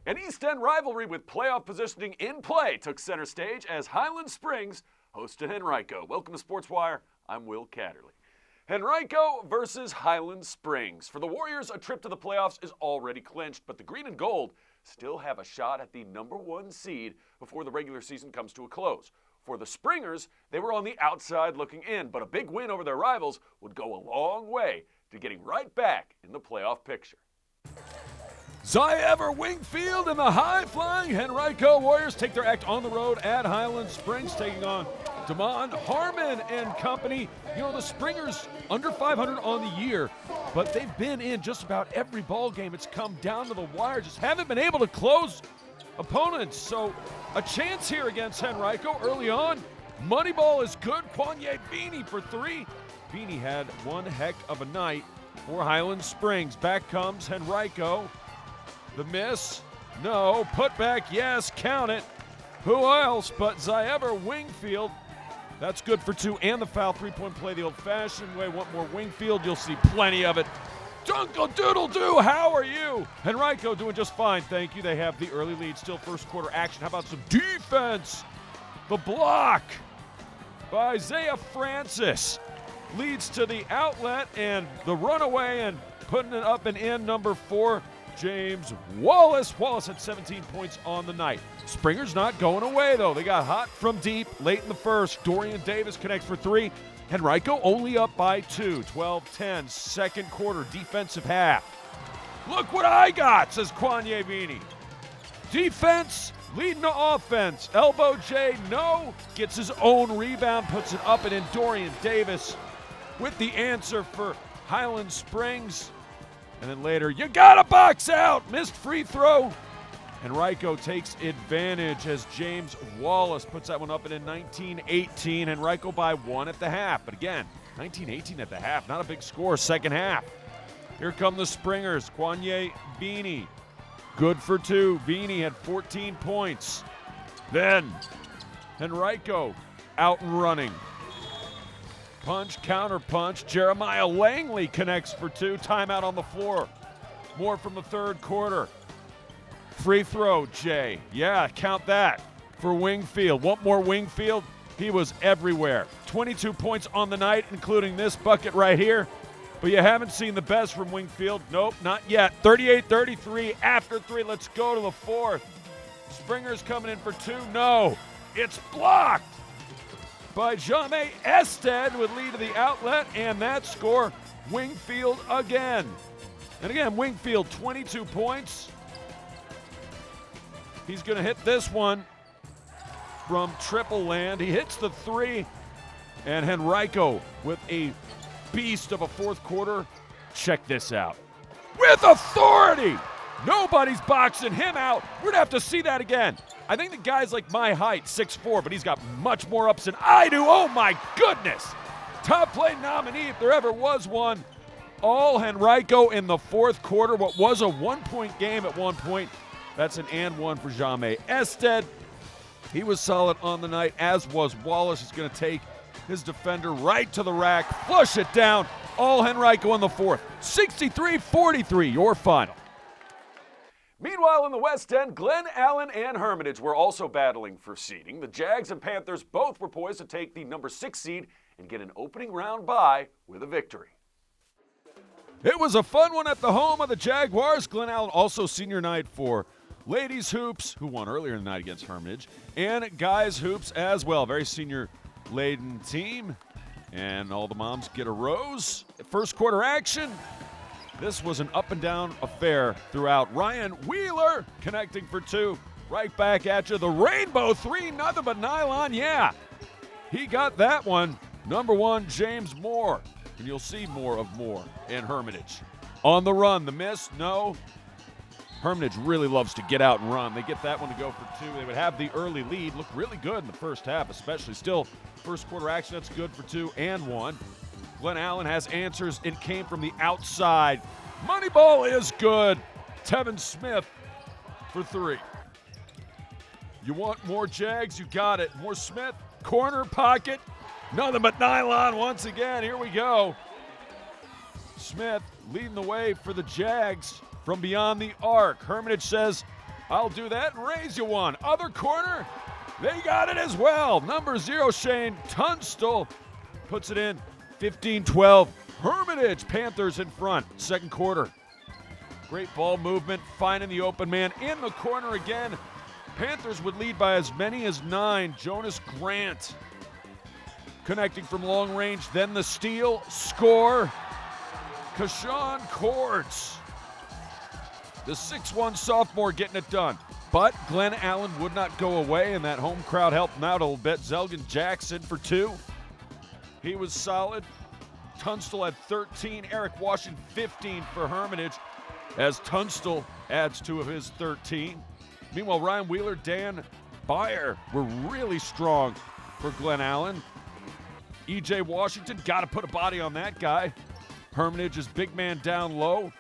An East End rivalry with playoff positioning in play took center stage as Highland Springs hosted Henrico. Welcome to Sportswire. I'm Will Catterley. Henrico versus Highland Springs. For the Warriors, a trip to the playoffs is already clinched, but the green and gold still have a shot at the number one seed before the regular season comes to a close. For the Springers, they were on the outside looking in, but a big win over their rivals would go a long way to getting right back in the playoff picture. Ziever Wingfield and the high-flying Henrico Warriors take their act on the road at Highland Springs, taking on Damon Harmon and company. You know, the Springers under 500 on the year, but they've been in just about every ball game. It's come down to the wire, just haven't been able to close opponents. So a chance here against Henrico early on. Moneyball is good. Kwanye Beanie for three. Beanie had one heck of a night for Highland Springs. Back comes Henrico. The miss, no. Put back, yes. Count it. Who else but Ziever Wingfield? That's good for two, and the foul. Three-point play the old-fashioned way. Want more Wingfield? You'll see plenty of it. Dunkle-doodle-doo, how are you? Henrico doing just fine, thank you. They have the early lead, still first quarter action. How about some defense? The block by Isaiah Francis leads to the outlet and the runaway, and putting it up and in, number 4, James Wallace. Wallace had 17 points on the night. Springers not going away, though. They got hot from deep late in the first. Dorian Davis connects for 3. Henrico only up by 2. 12-10, second quarter, defensive half. Look what I got, says Kwanye Beanie. Defense leading the offense. Elbow J, no. Gets his own rebound, puts it up and in. Dorian Davis with the answer for Highland Springs. And then later, you gotta box out. Missed free throw. Henrico takes advantage as James Wallace puts that one up and in. 19-18. Henrico by 1 at the half. But again, 19-18 at the half. Not a big score, second half. Here come the Springers. Kwanye Beanie, good for 2. Beanie had 14 points. Then Henrico out and running. Punch, counter punch. Jeremiah Langley connects for 2. Timeout on the floor. More from the third quarter. Free throw, Jay. Yeah, count that for Wingfield. Want more Wingfield? He was everywhere. 22 points on the night, including this bucket right here. But you haven't seen the best from Wingfield. Nope, not yet. 38-33 after 3. Let's go to the fourth. Springers coming in for 2. No, it's blocked by Jaime Ested would lead to the outlet, and that score, Wingfield again. And again, Wingfield, 22 points. He's going to hit this one from triple land. He hits the 3, and Henrico with a beast of a fourth quarter. Check this out. With authority! Nobody's boxing him out. We're going to have to see that again. I think the guy's like my height, 6'4", but he's got much more ups than I do. Oh, my goodness. Top play nominee, if there ever was one. All Henrico in the fourth quarter. What was a one-point game at one point. That's an and one for Jaime Ested. He was solid on the night, as was Wallace. He's going to take his defender right to the rack, flush it down. All Henrico in the fourth. 63-43, your final. Meanwhile, in the West End, Glen Allen and Hermitage were also battling for seeding. The Jags and Panthers both were poised to take the number 6 seed and get an opening round bye with a victory. It was a fun one at the home of the Jaguars. Glen Allen also senior night for ladies hoops, who won earlier in the night against Hermitage, and guys hoops as well. Very senior-laden team, and all the moms get a rose. First quarter action. This was an up-and-down affair throughout. Ryan Wheeler connecting for 2. Right back at you. The rainbow 3, nothing but nylon, yeah. He got that one. Number 1, James Moore. And you'll see more of Moore in Hermitage. On the run, the miss, no. Hermitage really loves to get out and run. They get that one to go for 2. They would have the early lead. Looked really good in the first half, especially. Still, first quarter action, that's good for 2 and 1. Glen Allen has answers. It came from the outside. Moneyball is good. Tevin Smith for 3. You want more Jags? You got it. More Smith. Corner pocket. Nothing but nylon once again. Here we go. Smith leading the way for the Jags from beyond the arc. Hermitage says, I'll do that and raise you one. Other corner, they got it as well. Number 0, Shane Tunstall puts it in. 15-12. Hermitage, Panthers in front. Second quarter. Great ball movement, finding the open man in the corner again. Panthers would lead by as many as 9. Jonas Grant connecting from long range, then the steal, score. Kashawn Cords, the 6'1 sophomore, getting it done. But Glen Allen would not go away, and that home crowd helped him out a little bit. Zelgan Jackson for 2. He was solid. Tunstall had 13. Eric Washington 15 for Hermitage, as Tunstall adds 2 of his 13. Meanwhile, Ryan Wheeler, Dan Byer were really strong for Glen Allen. E.J. Washington, got to put a body on that guy. Hermitage is big man down low.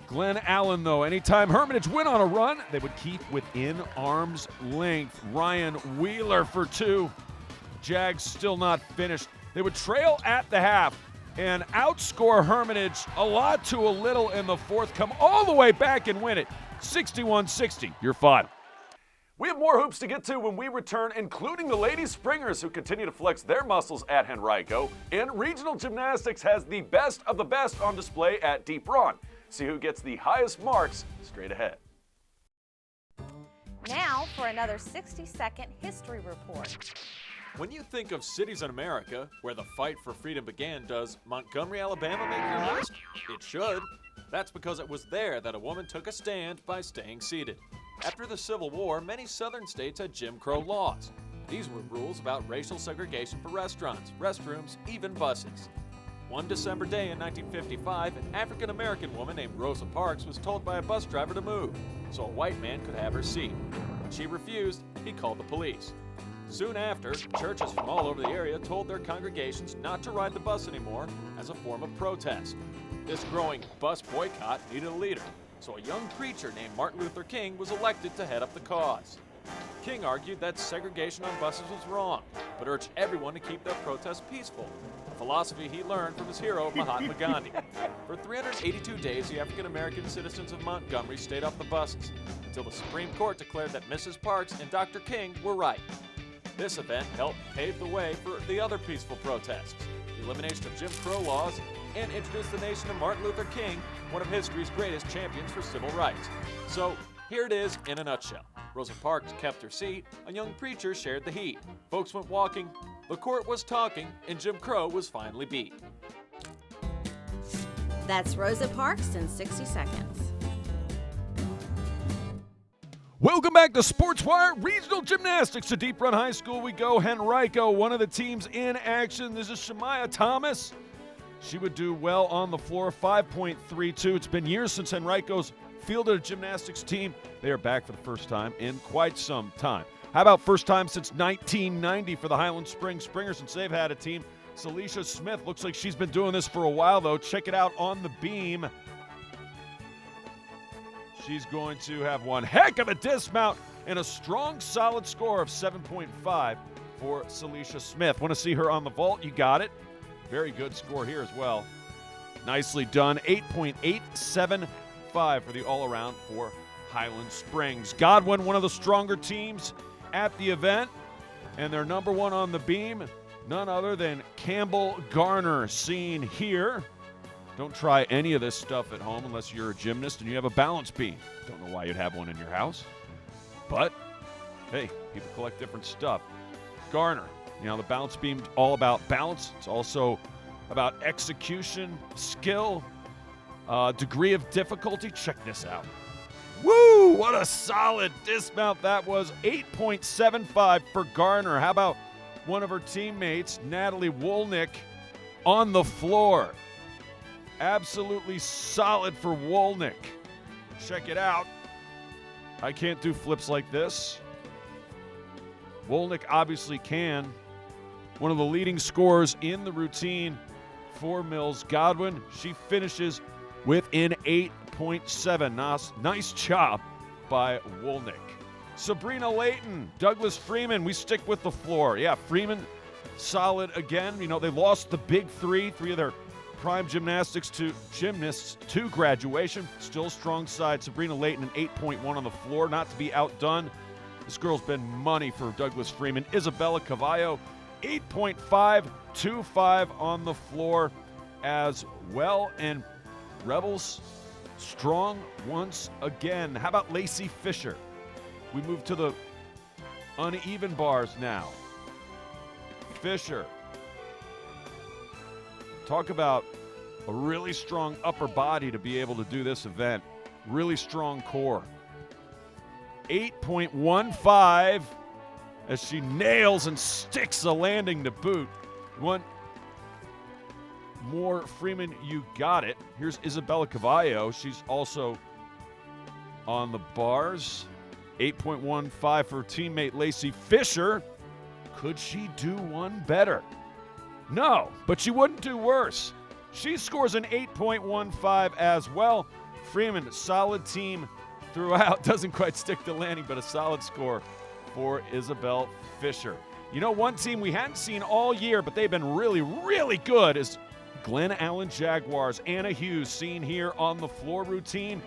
Glen Allen, though, anytime Hermitage went on a run, they would keep within arm's length. Ryan Wheeler for 2. Jags still not finished. They would trail at the half and outscore Hermitage a lot to a little in the fourth, come all the way back and win it. 61-60, your final. We have more hoops to get to when we return, including the Lady Springers, who continue to flex their muscles at Henrico. And regional gymnastics has the best of the best on display at Deep Run. See who gets the highest marks straight ahead. Now for another 60-second history report. When you think of cities in America where the fight for freedom began, does Montgomery, Alabama make your list? It should. That's because it was there that a woman took a stand by staying seated. After the Civil War, many southern states had Jim Crow laws. These were rules about racial segregation for restaurants, restrooms, even buses. One December day in 1955, an African-American woman named Rosa Parks was told by a bus driver to move so a white man could have her seat. When she refused, he called the police. Soon after, churches from all over the area told their congregations not to ride the bus anymore as a form of protest. This growing bus boycott needed a leader, so a young preacher named Martin Luther King was elected to head up the cause. King argued that segregation on buses was wrong, but urged everyone to keep their protests peaceful, a philosophy he learned from his hero, Mahatma Gandhi. For 382 days, the African-American citizens of Montgomery stayed off the buses, until the Supreme Court declared that Mrs. Parks and Dr. King were right. This event helped pave the way for the other peaceful protests, the elimination of Jim Crow laws, and introduced the nation to Martin Luther King, one of history's greatest champions for civil rights. So, here it is in a nutshell. Rosa Parks kept her seat, a young preacher shared the heat. Folks went walking, the court was talking, and Jim Crow was finally beat. That's Rosa Parks in 60 seconds. Welcome back to SportsWire Regional Gymnastics. To Deep Run High School we go. Henrico, one of the teams in action. This is Shemaya Thomas. She would do well on the floor, 5.32. It's been years since Henrico's fielded a gymnastics team. They are back for the first time in quite some time. How about first time since 1990 for the Highland Springs Springers, since they've had a team? Celicia Smith looks like she's been doing this for a while, though. Check it out on the beam. She's going to have one heck of a dismount and a strong, solid score of 7.5 for Celicia Smith. Want to see her on the vault? You got it. Very good score here as well. Nicely done. 8.875 for the all-around for Highland Springs. Godwin, one of the stronger teams at the event, and their number one on the beam, none other than Campbell Garner, seen here. Don't try any of this stuff at home unless you're a gymnast and you have a balance beam. Don't know why you'd have one in your house. But, hey, people collect different stuff. Garner, the balance beam, all about balance. It's also about execution, skill, degree of difficulty. Check this out. Woo! What a solid dismount that was. 8.75 for Garner. How about one of her teammates, Natalie Wolnick, on the floor? Absolutely solid for Wolnick. Check it out. I can't do flips like this. Wolnick obviously can. One of the leading scorers in the routine for Mills. Godwin, she finishes with an 8.7. Nice job by Wolnick. Sabrina Layton, Douglas Freeman, we stick with the floor. Yeah, Freeman, solid again. They lost the big three of their prime gymnastics to gymnasts to graduation. Still strong side. Sabrina Layton, an 8.1 on the floor, not to be outdone. This girl's been money for Douglas Freeman. Isabella Cavallo, 8.525 on the floor as well. And Rebels strong once again. How about Lacey Fisher? We move to the uneven bars now. Fisher. Talk about a really strong upper body to be able to do this event. Really strong core. 8.15 as she nails and sticks a landing to boot. One more, Freeman, you got it. Here's Isabella Cavallo. She's also on the bars. 8.15 for teammate Lacey Fisher. Could she do one better? No, but she wouldn't do worse. She scores an 8.15 as well. Freeman, solid team throughout. Doesn't quite stick the landing, but a solid score for Isabel Fisher. You know, one team we hadn't seen all year, but they've been really, really good is Glen Allen Jaguars. Anna Hughes seen here on the floor routine.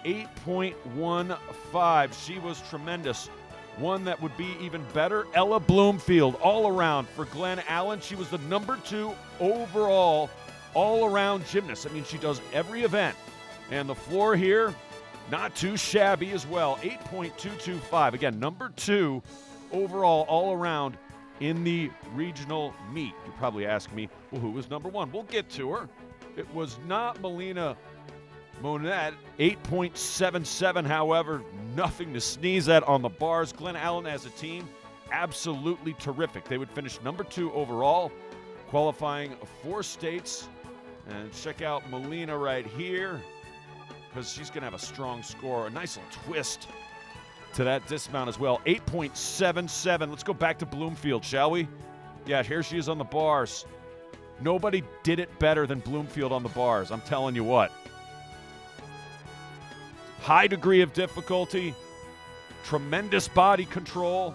8.15. She was tremendous. One that would be even better, Ella Bloomfield, all around for Glen Allen. She was the number 2 overall all-around gymnast. I mean, she does every event. And the floor here, not too shabby as well. 8.225. Again, number 2 overall all-around in the regional meet. You're probably asking me, well, who was number 1? We'll get to her. It was not Melina Monette. 8.77, however, nothing to sneeze at on the bars. Glen Allen as a team, absolutely terrific. They would finish number 2 overall, qualifying 4 states. And check out Melina right here, because she's going to have a strong score. A nice little twist to that dismount as well. 8.77. Let's go back to Bloomfield, shall we? Yeah, here she is on the bars. Nobody did it better than Bloomfield on the bars, I'm telling you what. High degree of difficulty, tremendous body control,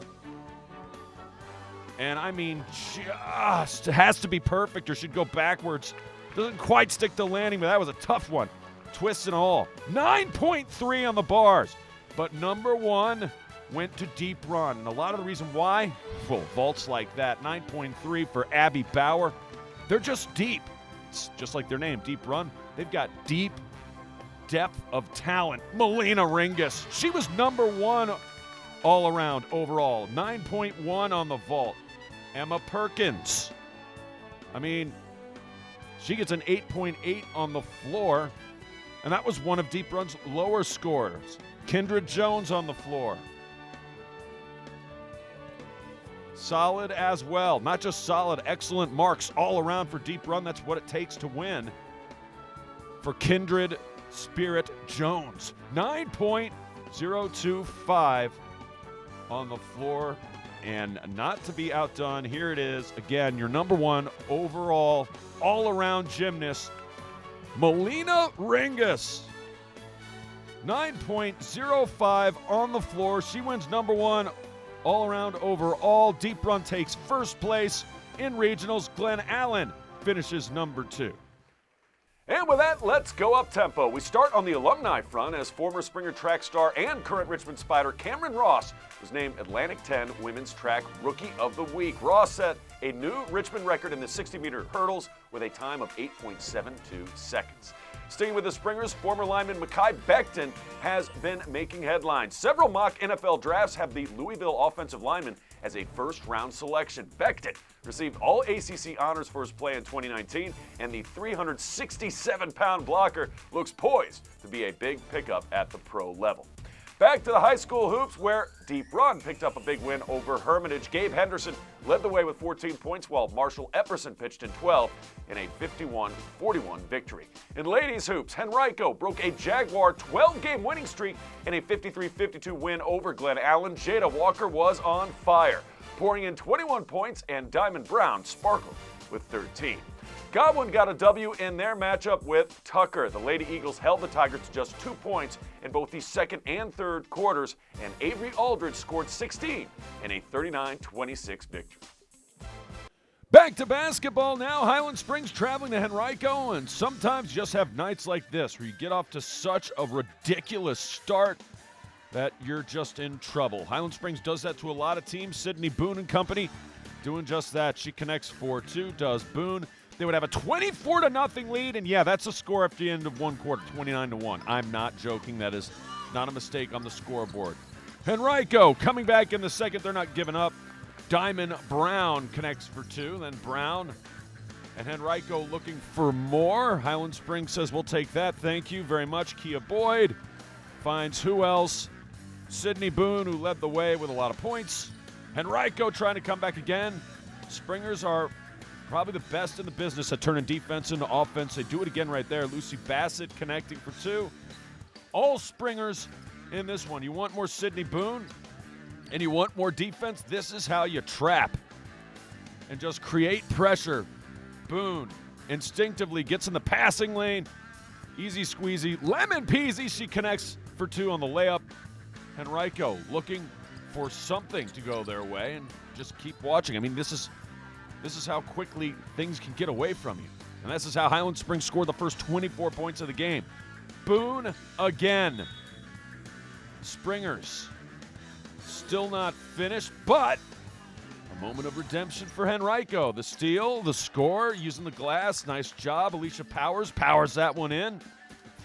and I mean, just has to be perfect or she'd go backwards. Doesn't quite stick the landing, but that was a tough one. Twists and all. 9.3 on the bars, but number 1 went to deep run, and a lot of the reason why, well, vaults like that. 9.3 for Abby Bauer. They're just deep. It's just like their name, deep run. They've got deep depth of talent. Melina Ringus, she was number 1 all around overall. 9.1 on the vault. Emma Perkins, I mean, she gets an 8.8 on the floor, and that was one of Deep Run's lower scorers. Kindred Jones on the floor. Solid as well. Not just solid, excellent marks all around for Deep Run. That's what it takes to win. For Kindred Spirit Jones. 9.025 on the floor. And not to be outdone, here it is. Again, your number 1 overall all-around gymnast, Melina Ringus. 9.05 on the floor. She wins number 1 all-around overall. Deep Run takes first place in regionals. Glen Allen finishes number 2. And with that, let's go up-tempo. We start on the alumni front as former Springer track star and current Richmond Spider Cameron Ross was named Atlantic 10 Women's Track Rookie of the Week. Ross set a new Richmond record in the 60-meter hurdles with a time of 8.72 seconds. Sticking with the Springers, former lineman Mekhi Becton has been making headlines. Several mock NFL drafts have the Louisville offensive lineman as a first-round selection. Becton received all ACC honors for his play in 2019, and the 367-pound blocker looks poised to be a big pickup at the pro level. Back to the high school hoops, where Deep Run picked up a big win over Hermitage. Gabe Henderson led the way with 14 points, while Marshall Epperson pitched in 12 in a 51-41 victory. In ladies hoops, Henrico broke a Jaguar 12-game winning streak in a 53-52 win over Glen Allen. Jada Walker was on fire, pouring in 21 points, and Diamond Brown sparkled with 13. Godwin got a W in their matchup with Tucker. The Lady Eagles held the Tigers to just 2 points in both the second and third quarters, and Avery Aldridge scored 16 in a 39-26 victory. Back to basketball now. Highland Springs traveling to Henrico, and sometimes you just have nights like this where you get off to such a ridiculous start that you're just in trouble. Highland Springs does that to a lot of teams. Sydney Boone and company doing just that. She connects 4-2, does Boone. They would have a 24-0 lead, and yeah, that's a score after the end of one quarter, 29-1. I'm not joking. That is not a mistake on the scoreboard. Henrico coming back in the second. They're not giving up. Diamond Brown connects for 2. Then Brown and Henrico looking for more. Highland Springs says, we'll take that. Thank you very much. Kia Boyd finds who else? Sydney Boone, who led the way with a lot of points. Henrico trying to come back again. Springers are probably the best in the business at turning defense into offense. They do it again right there. Lucy Bassett connecting for 2. All Springers in this one. You want more Sydney Boone and you want more defense? This is how you trap and just create pressure. Boone instinctively gets in the passing lane. Easy squeezy, lemon peasy. She connects for 2 on the layup. Henrico looking for something to go their way and just keep watching. I mean, this is how quickly things can get away from you. And this is how Highland Springs scored the first 24 points of the game. Boone again. Springers still not finished, but a moment of redemption for Henrico. The steal, the score, using the glass. Nice job. Alicia powers that one in.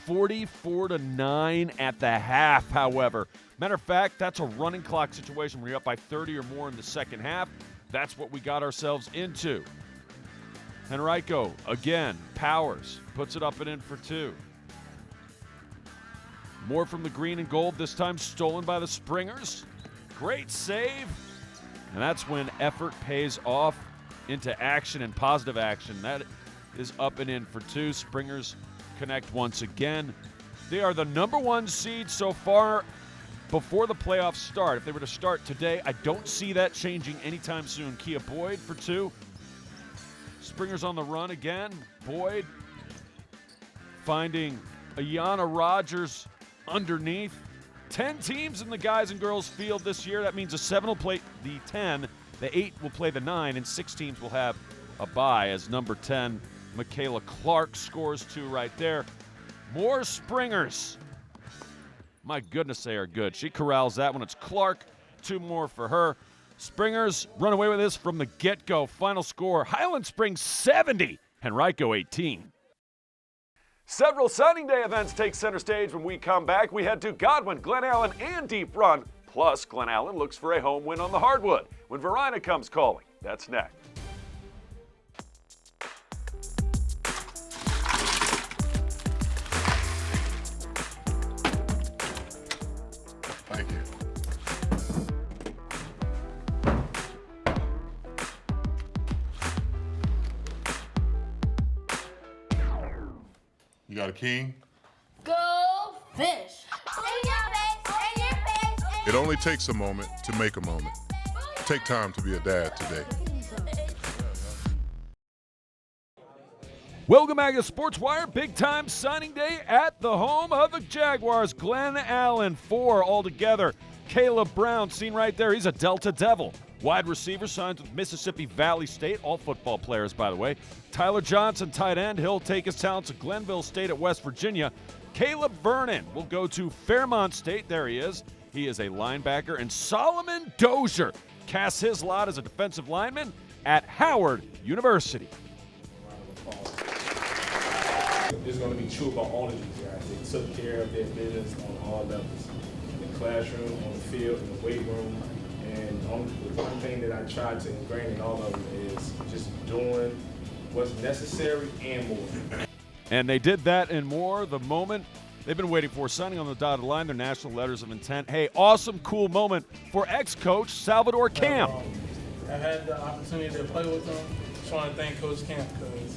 44-9 at the half, however. Matter of fact, that's a running clock situation where you're up by 30 or more in the second half. That's what we got ourselves into. Henrico, again, powers, puts it up and in for 2. More from the green and gold, this time stolen by the Springers. Great save. And that's when effort pays off into action and positive action. That is up and in for 2. Springers connect once again. They are the number 1 seed so far before the playoffs start. If they were to start today, I don't see that changing anytime soon. Kia Boyd for 2. Springers on the run again. Boyd finding Ayanna Rogers underneath. 10 teams in the guys and girls field this year. That means the 7 will play the 10, the 8 will play the 9, and 6 teams will have a bye as number 10, Michaela Clark, scores 2 right there. More Springers. My goodness, they are good. She corrals that one. It's Clark. 2 more for her. Springers run away with this from the get-go. Final score, Highland Springs 70, Henrico 18. Several signing day events take center stage. When we come back, we head to Godwin, Glen Allen, and Deep Run. Plus, Glen Allen looks for a home win on the hardwood when Varina comes calling. That's next. Thank you. You got a king? Go fish. It only takes a moment to make a moment. Take time to be a dad today. Welcome back to SportsWire. Big time signing day at the home of the Jaguars. Glen Allen, 4 altogether. Caleb Brown, seen right there. He's a Delta Devil. Wide receiver signs with Mississippi Valley State. All football players, by the way. Tyler Johnson, tight end. He'll take his talents to Glenville State at West Virginia. Caleb Vernon will go to Fairmont State. There he is. He is a linebacker. And Solomon Dozier casts his lot as a defensive lineman at Howard University. It's going to be true about all of these guys. They took care of their business on all levels. In the classroom, on the field, in the weight room. And the one thing that I try to ingrain in all of them is just doing what's necessary and more. And they did that and more the moment they've been waiting for, signing on the dotted line, their national letters of intent. Hey, awesome, cool moment for ex-coach Salvador Camp. I had the opportunity to play with them. Just want to thank Coach Camp because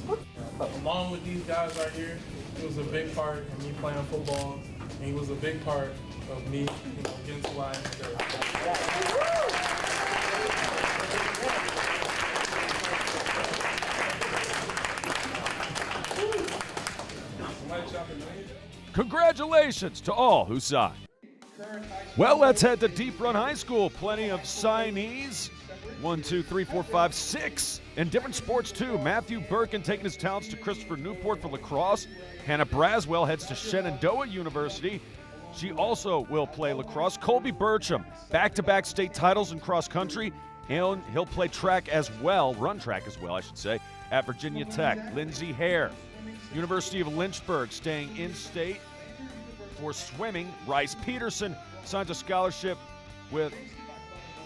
along with these guys right here, he was a big part in me playing football, and he was a big part of me, getting to where I am today. Congratulations to all who signed. Well, let's head to Deep Run High School. Plenty of signees 1, 2, 3, 4, 5, 6. In different sports, too. Matthew Birkin taking his talents to Christopher Newport for lacrosse. Hannah Braswell heads to Shenandoah University. She also will play lacrosse. Colby Burcham, back-to-back state titles in cross country. And he'll play track as well, run track as well, I should say, at Virginia Tech. Lindsay Hare, University of Lynchburg, staying in-state for swimming. Rice Peterson signs a scholarship with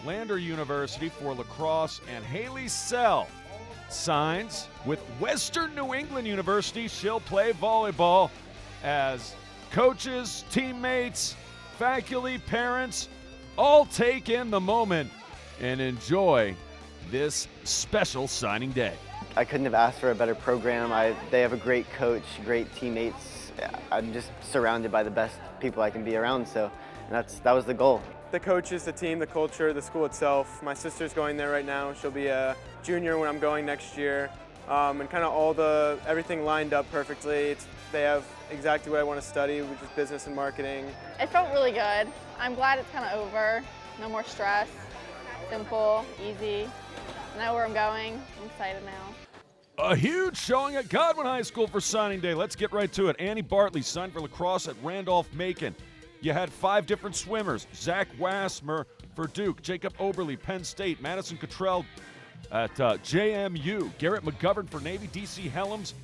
Lander University for lacrosse, and Haley Sell signs with Western New England University. She'll play volleyball. As coaches, teammates, faculty, parents all take in the moment and enjoy this special signing day. I couldn't have asked for a better program. They have a great coach, great teammates. I'm just surrounded by the best people I can be around, so that was the goal. The coaches, the team, the culture, the school itself. My sister's going there right now. She'll be a junior when I'm going next year. And kind of everything lined up perfectly. They have exactly what I want to study, which is business and marketing. It felt really good. I'm glad it's kind of over. No more stress. Simple, easy. I know where I'm going. I'm excited now. A huge showing at Godwin High School for signing day. Let's get right to it. Annie Bartley signed for lacrosse at Randolph-Macon. You had 5 different swimmers. Zach Wassmer for Duke, Jacob Oberle, Penn State, Madison Cottrell at JMU, Garrett McGovern for Navy, DC Helms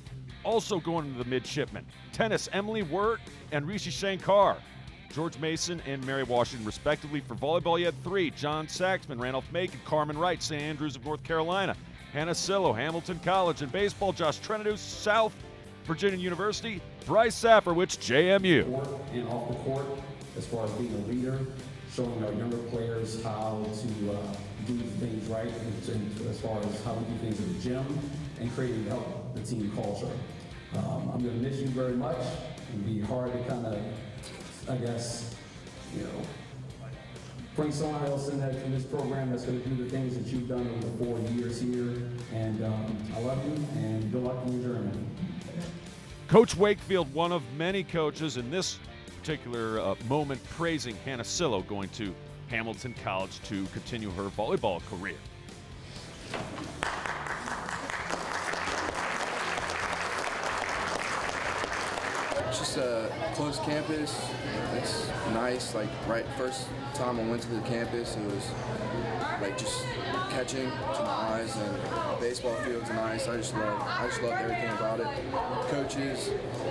also going into the midshipmen. Tennis, Emily Wirt and Rishi Shankar. George Mason and Mary Washington, respectively. For volleyball, you had 3. John Saxman, Randolph-Macon, Carmen Wright, St. Andrews of North Carolina, Hannah Sillo, Hamilton College. In baseball, Josh Trenadou, South Virginia University, Bryce Safferwich, JMU. And off the court, as far as being a leader, showing our younger players how to do things right, and as far as how we do things in the gym, and creating the team culture. I'm going to miss you very much. It'll be hard to kind of, I guess, bring someone else in this program that's going to do the things that you've done over the 4 years here. And I love you, and good luck in your journey. Coach Wakefield, one of many coaches in this particular moment, praising Hannah Sillo, going to Hamilton College to continue her volleyball career. It's just a close campus. It's nice. Like first time I went to the campus, it was like just catching to my eyes, and the baseball field's nice. I just loved everything about it. Coaches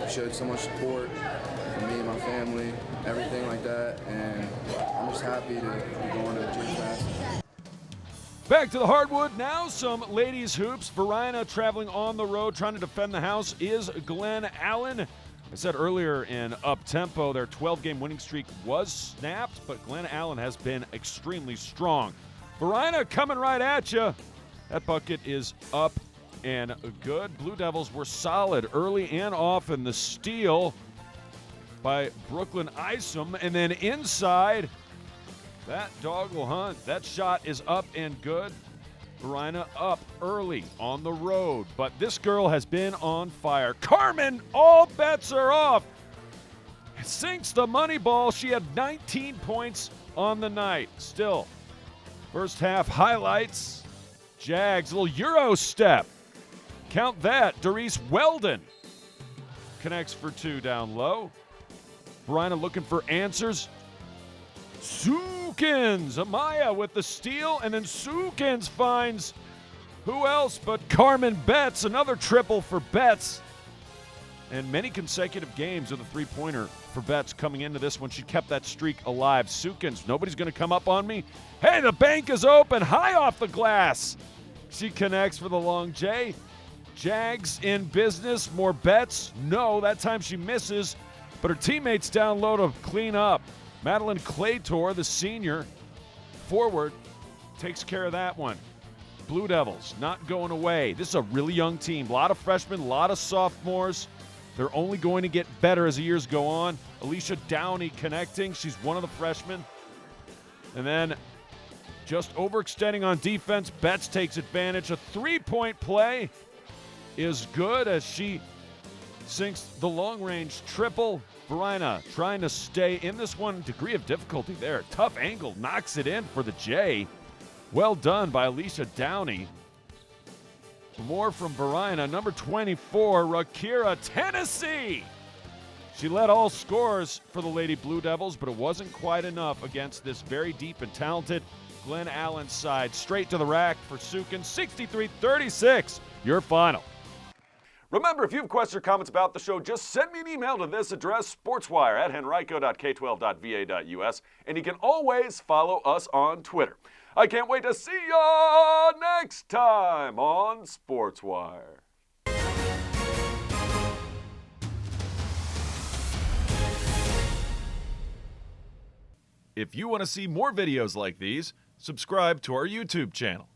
showed so much support for me and my family, everything like that, and I'm just happy to be going to Gymnastics. Back to the hardwood now, some ladies hoops. Varina traveling on the road, trying to defend the house, is Glen Allen. I said earlier in up-tempo, their 12-game winning streak was snapped, but Glen Allen has been extremely strong. Varina coming right at you. That bucket is up and good. Blue Devils were solid early and often. The steal by Brooklyn Isom, and then inside, that dog will hunt. That shot is up and good. Varina up early on the road, but this girl has been on fire. Carmen, all bets are off. Sinks the money ball. She had 19 points on the night. Still, first half highlights. Jags, a little Euro step. Count that. Doris Weldon connects for 2 down low. Varina looking for answers. Sukins, Amaya with the steal, and then Sukins finds who else but Carmen Betts, another triple for Betts. And many consecutive games with a three-pointer for Betts coming into this one. She kept that streak alive. Sukins, nobody's going to come up on me. Hey, the bank is open, high off the glass. She connects for the long J. Jags in business, more Betts. No, that time she misses, but her teammates down low to clean up. Madeline Claytor, the senior forward, takes care of that one. Blue Devils not going away. This is a really young team. A lot of freshmen, a lot of sophomores. They're only going to get better as the years go on. Alicia Downey connecting. She's one of the freshmen. And then just overextending on defense. Betts takes advantage. A three-point play is good as she sinks the long-range triple. Varina trying to stay in this one. Degree of difficulty there. Tough angle. Knocks it in for the J. Well done by Alicia Downey. More from Varina, number 24, Rakira, Tennessee. She led all scorers for the Lady Blue Devils, but it wasn't quite enough against this very deep and talented Glen Allen side. Straight to the rack for Sukin, 63-36, your final. Remember, if you have questions or comments about the show, just send me an email to this address, sportswire@henrico.k12.va.us, and you can always follow us on Twitter. I can't wait to see ya next time on Sportswire. If you want to see more videos like these, subscribe to our YouTube channel.